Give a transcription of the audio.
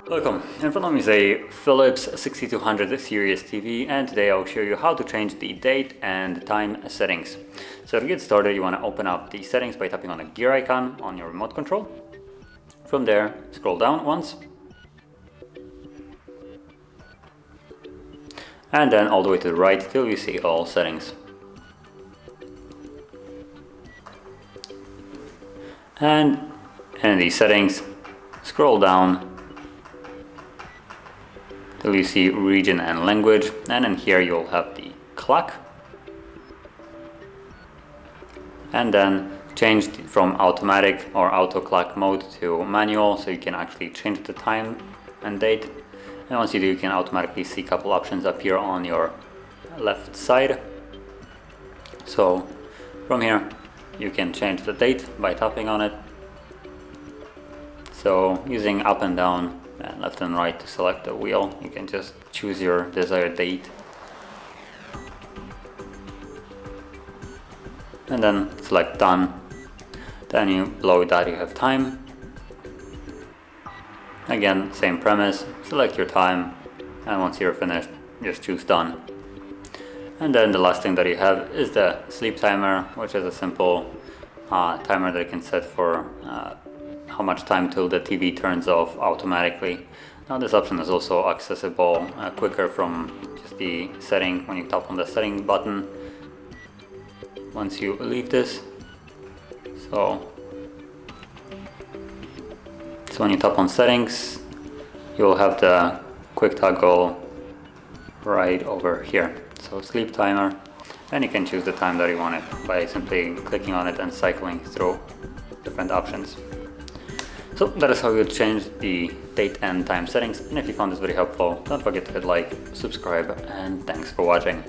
Welcome, in front of me is a Philips 6200 series TV, and today I'll show you how to change the date and time settings. So to get started, you want to open up the settings by tapping on the gear icon on your remote control. From there, scroll down once, and then all the way to the right till you see all settings. And in the settings, scroll down till you see region and language, and in here you'll have the clock, and then change from automatic or auto clock mode to manual, so you can actually change the time and date. And once you do, you can automatically see a couple options appear on your left side. So from here you can change the date by tapping on it, so using up and down and left and right to select the wheel, you can just choose your desired date and then select done. Then below that you have time. Again, same premise, select your time, and once you're finished, just choose done. And then the last thing that you have is the sleep timer, which is a simple timer that you can set for how much time till the TV turns off automatically. Now this option is also accessible quicker from just the setting when you tap on the setting button once you leave this. So when you tap on settings, you'll have the quick toggle right over here. So sleep timer, and you can choose the time that you want it by simply clicking on it and cycling through different options. So that is how you change the date and time settings, and if you found this very helpful, don't forget to hit like, subscribe, and thanks for watching.